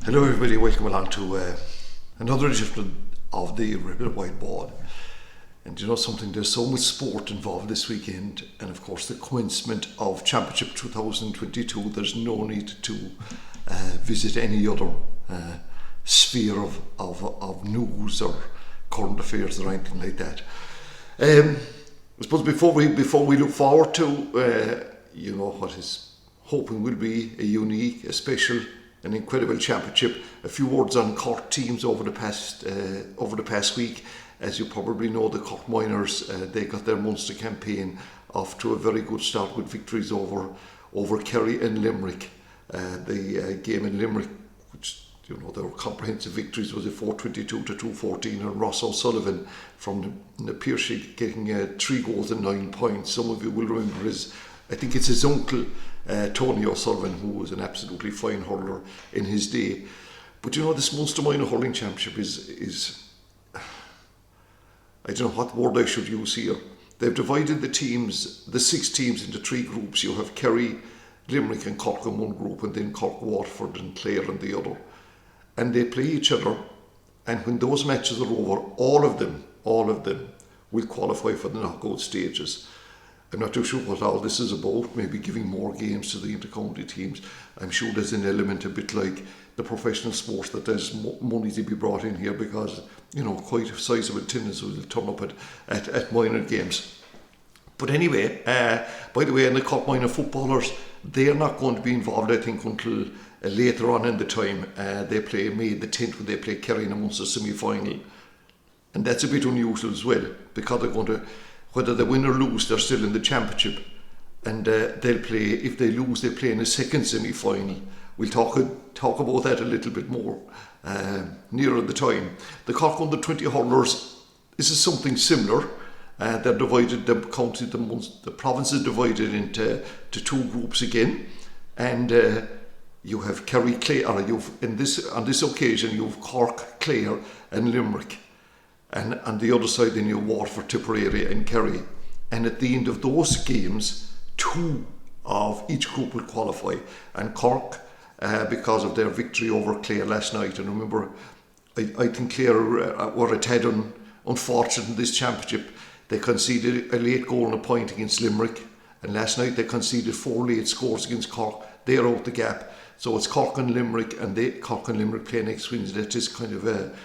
Hello everybody, welcome along to another edition of the Rebel Wide Ball. And you know something, there's so much sport involved this weekend, and of course the commencement of Championship 2022, there's no need to visit any other sphere of news or current affairs or anything like that. I suppose before we look forward to what is hoping will be a unique, a special, an incredible championship. A few words on Cork teams over the past week. As you probably know, the Cork Miners they got their Munster campaign off to a very good start with victories over Kerry and Limerick. The game in Limerick, which their comprehensive victories, was a 4-22 to 2-14, and Ross O'Sullivan from the Piercy getting 3 goals and 9 points. Some of you will remember I think it's his uncle, Tony O'Sullivan, who was an absolutely fine hurler in his day. But this Munster Minor Hurling Championship is I don't know what word I should use here. They've divided the 6 teams into 3 groups. You have Kerry, Limerick and Cork in one group, and then Cork, Waterford and Clare in the other. And they play each other, and when those matches are over, all of them will qualify for the knockout stages. I'm not too sure what all this is about, maybe giving more games to the inter-county teams. I'm sure there's an element a bit like the professional sports, that there's money to be brought in here because, quite a sizable attendance will turn up at minor games. But anyway, by the way, and the Cork minor footballers, they are not going to be involved, I think, until later on in the time. They play May the 10th when they play Kerry in a Munster semi-final. And that's a bit unusual as well, because they're going to, whether they win or lose, they're still in the championship, and they'll play. If they lose, they play in a second semi-final. We'll talk about that a little bit more nearer the time. The Cork under 20 hurlers, this is something similar. They're divided. The province is divided into 2 groups again, and you have Kerry, Clare, or on this occasion you have Cork, Clare, and Limerick. And on the other side, then you have Waterford, Tipperary and Kerry. And at the end of those games, 2 of each group will qualify. And Cork, because of their victory over Clare last night, and remember, I think Clare were a tad unfortunate in this championship. They conceded a late goal and a point against Limerick, and last night they conceded 4 late scores against Cork. They're out the gap. So it's Cork and Limerick, and Cork and Limerick play next Wednesday. That is kind of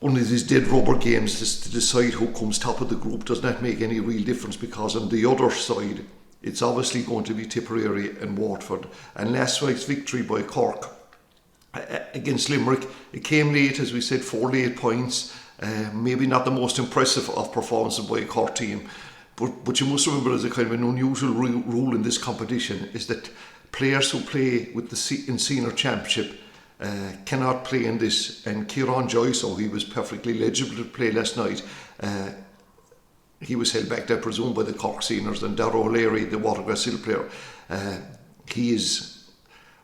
one of these dead rubber games to decide who comes top of the group. Does not make any real difference, because on the other side it's obviously going to be Tipperary and Waterford. And last night's victory by Cork against Limerick, it came late, as we said, 4 late points. Maybe not the most impressive of performances by a Cork team, but you must remember, as a kind of an unusual rule in this competition, is that players who play with in senior championship cannot play in this. And Kieran Joyce, he was perfectly legible to play last night. He was held back, I presume, by the Cork seniors. And Darragh O'Leary, the Watergrass Hill player, he is,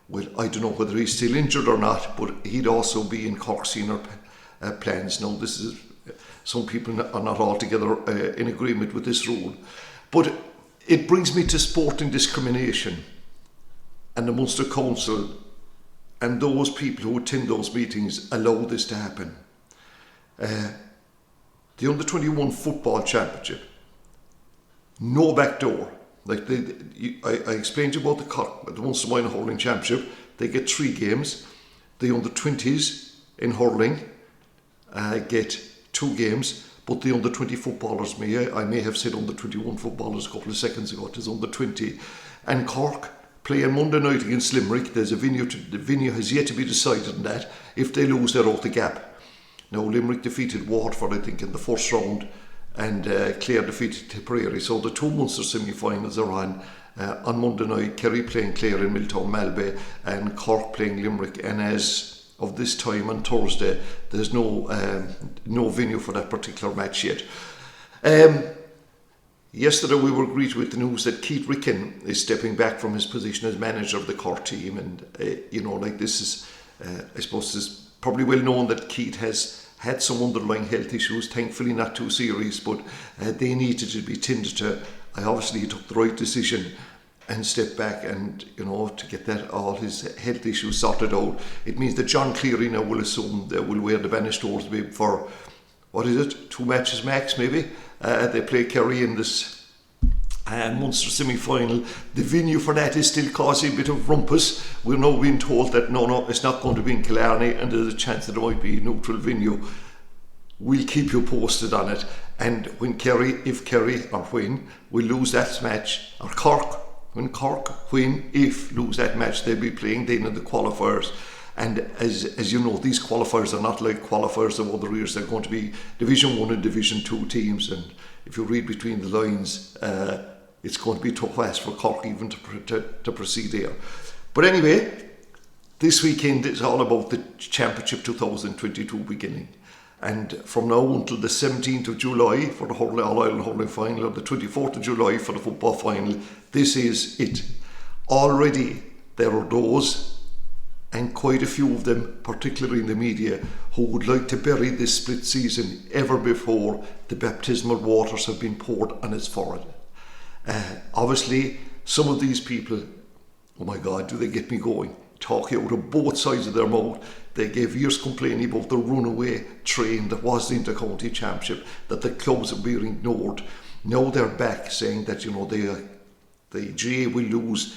well, I don't know whether he's still injured or not, but he'd also be in Cork senior plans. Now, this is, some people are not altogether in agreement with this rule. But it brings me to sporting discrimination and the Munster Council and those people who attend those meetings allow this to happen. The Under-21 Football Championship, no back door. Like I explained to you about the Munster Minor Hurling Championship. They get 3 games. The Under-20s in hurling get 2 games, but the Under-20 footballers, I may have said Under-21 footballers a couple of seconds ago, it is Under-20. And Cork play on Monday night against Limerick. There's the venue has yet to be decided on that. If they lose, they're out the gap. Now, Limerick defeated Waterford, I think, in the first round, and Clare defeated Tipperary. So the 2 Munster semi-finals are on Monday night. Kerry playing Clare in Milltown Malbay, and Cork playing Limerick. And as of this time on Thursday, there's no venue for that particular match yet. Yesterday we were greeted with the news that Ricken is stepping back from his position as manager of the Cork team, and this is, I suppose, it's probably well known that Keith has had some underlying health issues, thankfully not too serious, but they needed to be tended to. Obviously he took the right decision, and step back and, to get that all his health issues sorted out. It means that John Cleary now will assume that will wear the Bannister's bib for, 2 matches max maybe. They play Kerry in this Munster semi-final. The venue for that is still causing a bit of rumpus. We're now being told that no, it's not going to be in Killarney, and there's a chance that it might be a neutral venue. We'll keep you posted on it. And when if Kerry we lose that match, or if lose that match, they'll be playing then in the qualifiers. And as you know, these qualifiers are not like qualifiers of other years. They're going to be Division 1 and Division 2 teams. And if you read between the lines, it's going to be tough ask for Cork even to proceed there. But anyway, this weekend is all about the Championship 2022 beginning. And from now until the 17th of July for the All-Ireland Hurling Final, or the 24th of July for the football final, this is it. Already there are those, and quite a few of them, particularly in the media, who would like to bury this split season ever before the baptismal waters have been poured on its forehead. Obviously, some of these people, oh my God, do they get me going, talking out of both sides of their mouth. They gave years complaining about the runaway train that was the Inter-County Championship, that the clubs were being ignored. Now they're back saying that, the GAA will lose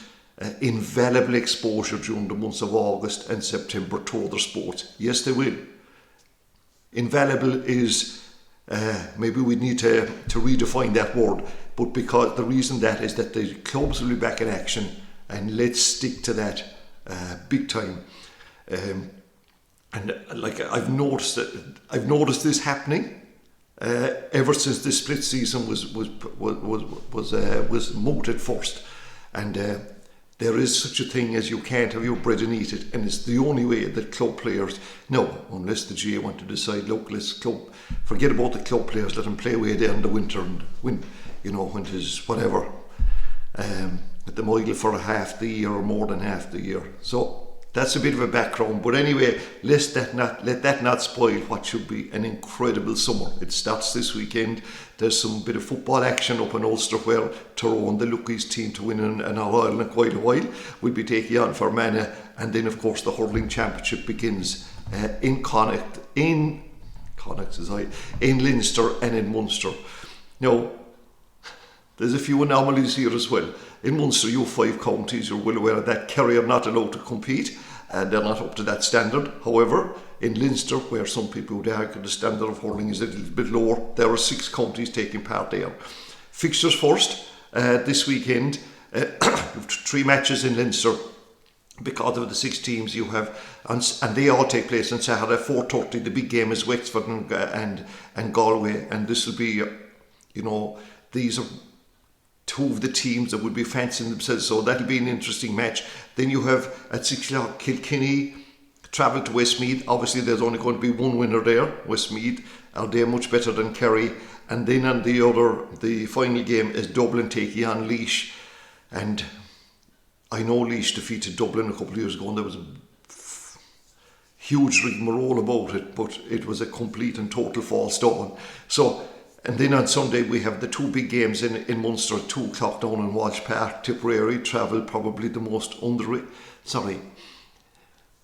invaluable exposure during the months of August and September to other sports. Yes, they will. Invaluable is, maybe we need to redefine that word, but because the reason that is that the clubs will be back in action, and let's stick to that big time. And like I've noticed this happening ever since this split season was mooted first, and there is such a thing as you can't have your bread and eat it, and it's the only way that club players, unless the GAA want to decide, look, forget about the club players, let them play away there in the winter, and when it is whatever, at the Míle for half the year or more than half the year. So that's a bit of a background, but anyway, let that not spoil what should be an incredible summer. It starts this weekend. There's some bit of football action up in Ulster where Tyrone, the Luckies team to win an All-Ireland in quite a while, will be taking on Fermanagh, and then of course the hurling championship begins in Leinster and in Munster. Now, there's a few anomalies here as well. In Munster, you have 5 counties. You're well aware of that. Kerry are not allowed to compete, and they're not up to that standard. However, in Leinster, where some people would argue the standard of hurling is a little bit lower, there are 6 counties taking part there. Fixtures first, this weekend, 3 matches in Leinster. Because of the 6 teams you have, and they all take place on Saturday, 4:30. The big game is Wexford and Galway, and this will be, these are 2 of the teams that would be fancying themselves, so that'll be an interesting match. Then you have at 6 o'clock Kilkenny travel to Westmeath. Obviously there's only going to be one winner there. Westmeath are they much better than Kerry, and then on the final game is Dublin taking on Laois, and I know Laois defeated Dublin a couple of years ago, and there was a huge rigmarole about it, but it was a complete and total false dawn. And then on Sunday we have the 2 big games in Munster at 2 o'clock down in Walsh Park. Tipperary travel, probably the most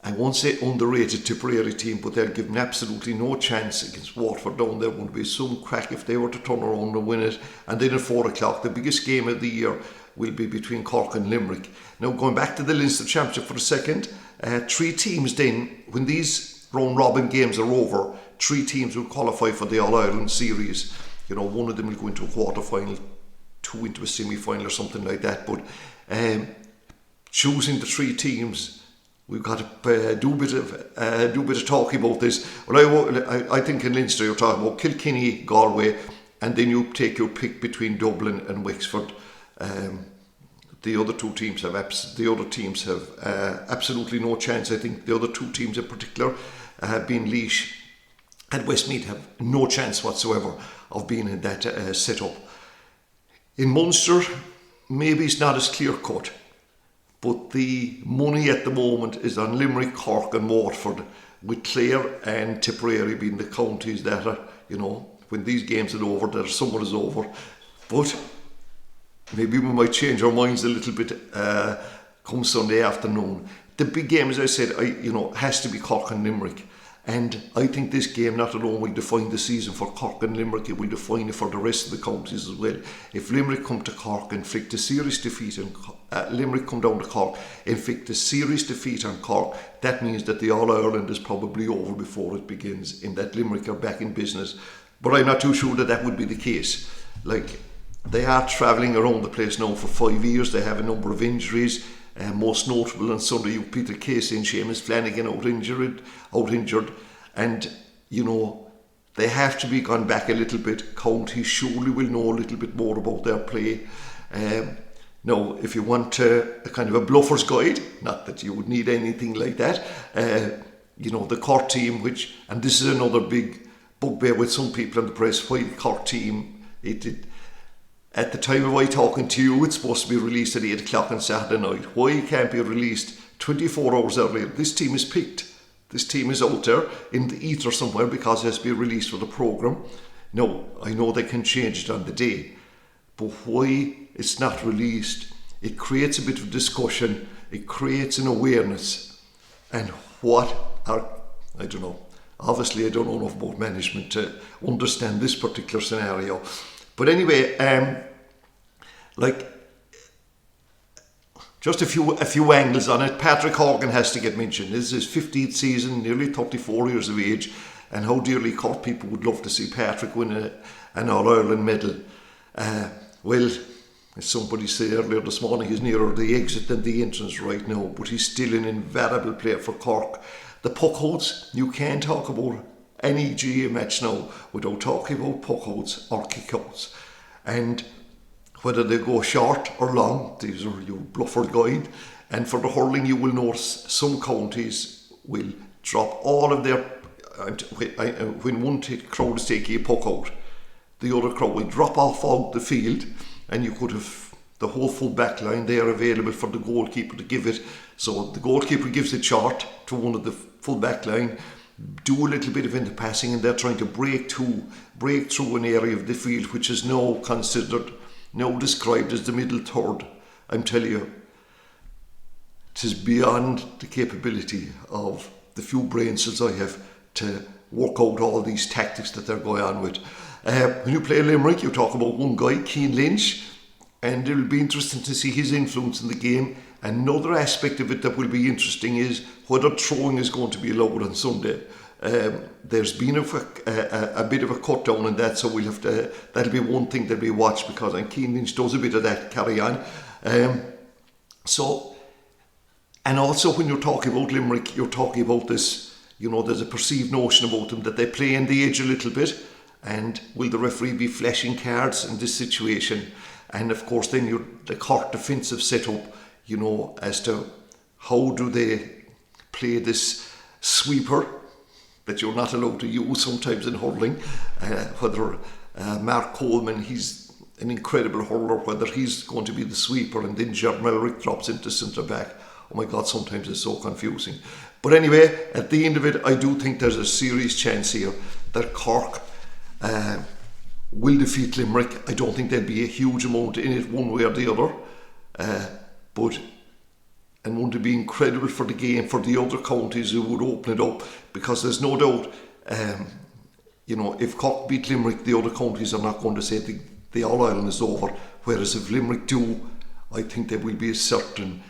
I won't say underrated Tipperary team, but they'll give them absolutely no chance against Waterford down there. Won't be some crack if they were to turn around and win it. And then at 4 o'clock, the biggest game of the year will be between Cork and Limerick. Now going back to the Leinster Championship for a second, 3 teams then, when these round robin games are over, 3 teams will qualify for the All-Ireland series. One of them will go into a quarter-final, 2 into a semi-final or something like that. But choosing the 3 teams, we've got to do a bit of talking about this. Well, I think in Leinster you're talking about Kilkenny, Galway, and then you take your pick between Dublin and Wexford. The other teams have absolutely no chance. I think the other 2 teams in particular, being Laois and Westmeath, have no chance whatsoever of being in that setup. In Munster, maybe it's not as clear cut, but the money at the moment is on Limerick, Cork and Waterford, with Clare and Tipperary being the counties that are, when these games are over, their summer is over. But maybe we might change our minds a little bit come Sunday afternoon. The big game, as I said, has to be Cork and Limerick. And I think this game not alone will define the season for Cork and Limerick, it will define it for the rest of the counties as well. If Limerick come to Cork, inflict a serious defeat, and Limerick come down to Cork, inflict a serious defeat on Cork, that means that the All-Ireland is probably over before it begins, in that Limerick are back in business. But I'm not too sure that that would be the case. Like, they are travelling around the place now for 5 years, they have a number of injuries. Most notable on Sunday, Peter Casey and Seamus Flanagan out injured, and they have to be gone back a little bit. Counties surely will know a little bit more about their play. Now, if you want a kind of a bluffer's guide, not that you would need anything like that, the Cork team, and this is another big bugbear with some people in the press, why the Cork team, at the time of my talking to you, it's supposed to be released at 8 o'clock on Saturday night. Why it can't be released 24 hours earlier? This team is picked. This team is out there in the ether somewhere because it has to be released for the programme. No, I know they can change it on the day. But why it's not released? It creates a bit of discussion. It creates an awareness. And I don't know. Obviously, I don't know enough about management to understand this particular scenario. But anyway, just a few angles on it. Patrick Horgan has to get mentioned. This is his 15th season, nearly 34 years of age, and how dearly Cork people would love to see Patrick win an All-Ireland medal. Well, as somebody said earlier this morning, he's nearer the exit than the entrance right now, but he's still an invaluable player for Cork. The puckouts, you can't talk about any GAA match now without talking about puckouts or kickouts, and whether they go short or long, these are your bluffer guide. And for the hurling, you will notice some counties will drop all of their when one crowd is taking a puck out, the other crowd will drop off out the field, and you could have the whole full back line there available for the goalkeeper to give it. So the goalkeeper gives it short to one of the full back line, do a little bit of interpassing, and they're trying to break through an area of the field which is now described as the middle third. I'm telling you, it is beyond the capability of the few brain cells I have to work out all these tactics that they're going on with. When you play Limerick, you talk about one guy, Cian Lynch, and it'll be interesting to see his influence in the game. Another aspect of it that will be interesting is whether throwing is going to be allowed on Sunday. There's been a bit of a cut down on that, so we'll have to. That'll be one thing that we watch, because Cian Lynch does a bit of that carry on. And also when you're talking about Limerick, you're talking about this. There's a perceived notion about them that they play in the edge a little bit, and will the referee be flashing cards in this situation? And of course, then the Cork defensive setup. As to how do they play this sweeper that you're not allowed to use sometimes in hurling, whether Mark Coleman, he's an incredible hurler, whether he's going to be the sweeper, and then Rick drops into centre back. Oh my God, sometimes it's so confusing. But anyway, at the end of it, I do think there's a serious chance here that Cork will defeat Limerick. I don't think there'll be a huge amount in it one way or the other. And wouldn't it be incredible for the game, for the other counties who would open it up? Because there's no doubt, if Cork beat Limerick, the other counties are not going to say the All-Ireland is over. Whereas if Limerick do, I think there will be a certain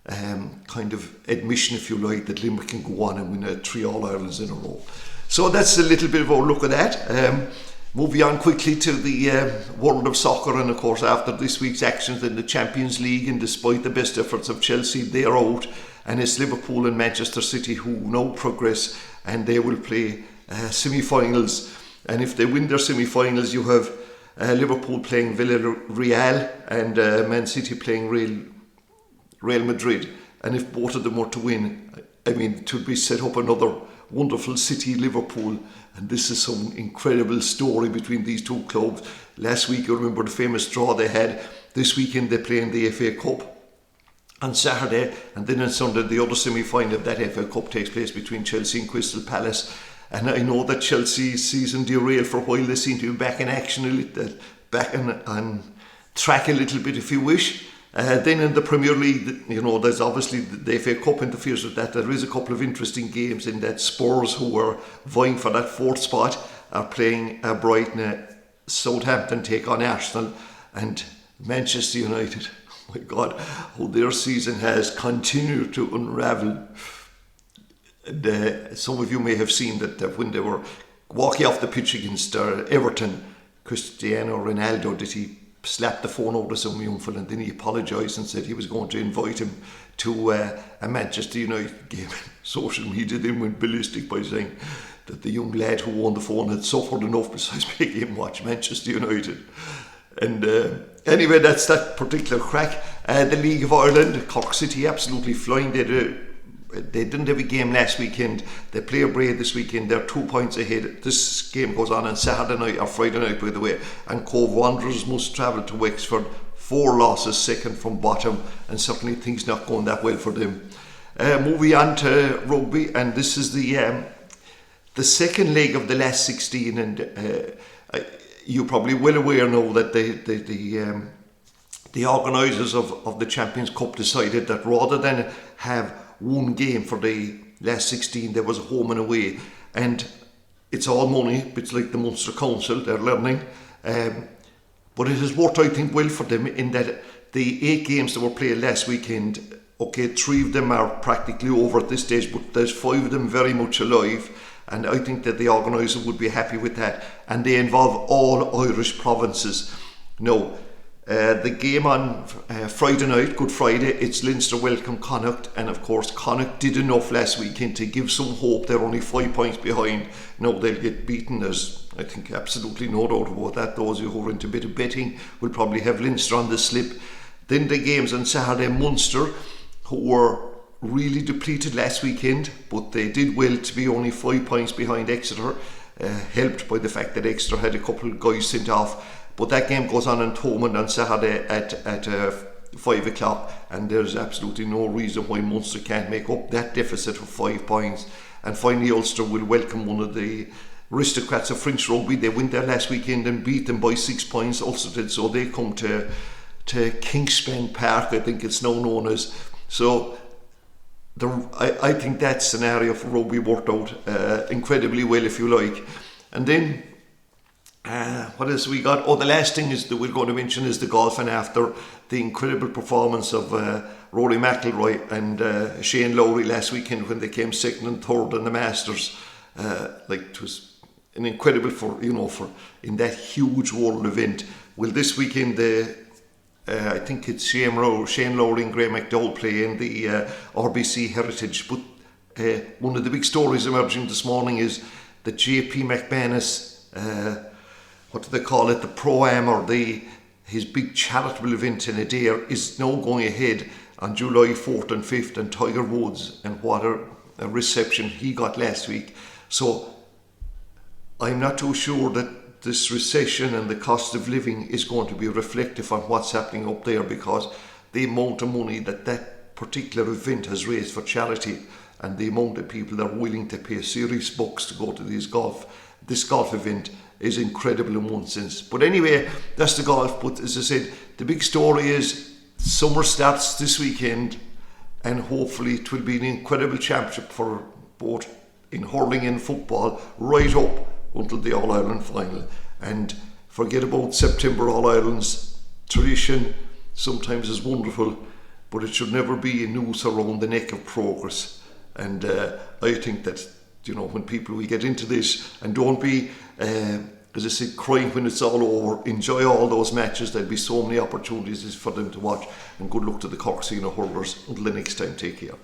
kind of admission, if you like, that Limerick can go on and win 3 All-Irelands in a row. So that's a little bit of our look at that. Moving on quickly to the world of soccer, and of course after this week's actions in the Champions League, and despite the best efforts of Chelsea, they are out, and it's Liverpool and Manchester City who now progress, and they will play semi-finals. And if they win their semi-finals, you have Liverpool playing Villarreal and Man City playing Real Madrid. And if both of them were to win, it would be set up another wonderful City-Liverpool, and this is some incredible story between these two clubs. Last week, you remember the famous draw they had. This weekend they play in the FA Cup on Saturday, and then on Sunday the other semi-final of that FA Cup takes place between Chelsea and Crystal Palace. And I know that Chelsea's season derailed for a while. They seem to be back in action a little, back on track a little bit if you wish. Then in the Premier League, there's obviously the FA Cup interferes with that. There is a couple of interesting games in that. Spurs, who are vying for that 4th spot, are playing Brighton. Southampton take on Arsenal, and Manchester United, oh my God, how their season has continued to unravel. And, some of you may have seen that when they were walking off the pitch against Everton, Cristiano Ronaldo, did he slapped the phone out of some young fella, and then he apologised and said he was going to invite him to a Manchester United game. Social media then went ballistic by saying that the young lad who owned the phone had suffered enough besides making him watch Manchester United. And anyway, that's that particular crack. The League of Ireland, Cork City absolutely flying. They didn't have a game last weekend. They play a Bray this weekend. They're 2 points ahead. This game goes on Saturday night or Friday night, by the way. And Cove Wanderers must travel to Wexford. 4 losses, second from bottom, and certainly things not going that well for them. Moving on to rugby, and this is the second leg of the last 16. And you're probably well aware now that the organisers of the Champions Cup decided that rather than have one game for the last 16, there was a home and away, and it's all money. It's like the Munster Council, they're learning, but it has worked, I think, well for them in that the 8 games that were played last weekend, okay, 3 of them are practically over at this stage, but there's 5 of them very much alive, and I think that the organiser would be happy with that, and they involve all Irish provinces. Now, the game on Friday night, Good Friday, it's Leinster welcome Connacht, and of course Connacht did enough last weekend to give some hope. They're only 5 points behind. Now they'll get beaten, there's I think absolutely no doubt about that. Those who are into a bit of betting will probably have Leinster on the slip. Then the games on Saturday, Munster, who were really depleted last weekend, but they did well to be only 5 points behind Exeter, helped by the fact that Exeter had a couple of guys sent off. But that game goes on in Thomond on Saturday at 5 o'clock, and there's absolutely no reason why Munster can't make up that deficit of 5 points. And finally, Ulster will welcome one of the aristocrats of French rugby. They went there last weekend and beat them by 6 points. Ulster did, so they come to Kingspan Park, I think it's now known as. So I think that scenario for rugby worked out incredibly well, if you like. And then what else we got? Oh, the last thing is that we're going to mention is the golf, and after the incredible performance of Rory McIlroy and Shane Lowry last weekend when they came second and third in the Masters, it was an incredible for in that huge world event. Well, this weekend I think it's Shane Lowry and Graham McDowell play in the RBC Heritage. But one of the big stories emerging this morning is that JP McManus, what do they call it, the Pro-Am, or his big charitable event in Adair, is now going ahead on July 4th and 5th, and Tiger Woods, and what a reception he got last week. So I'm not too sure that this recession and the cost of living is going to be reflective on what's happening up there, because the amount of money that particular event has raised for charity, and the amount of people that are willing to pay serious bucks to go to this golf event is incredible in one sense. But anyway, that's the golf. But as I said, the big story is summer starts this weekend, and hopefully it will be an incredible championship for both in hurling and football right up until the All-Ireland final. And forget about September All-Ireland's tradition. Sometimes is wonderful, but it should never be a noose around the neck of progress. And I think that when people will get into this, and don't be as I said, crying when it's all over. Enjoy all those matches. There'll be so many opportunities for them to watch, and good luck to the Cork City hurlers. Until the next time, take care.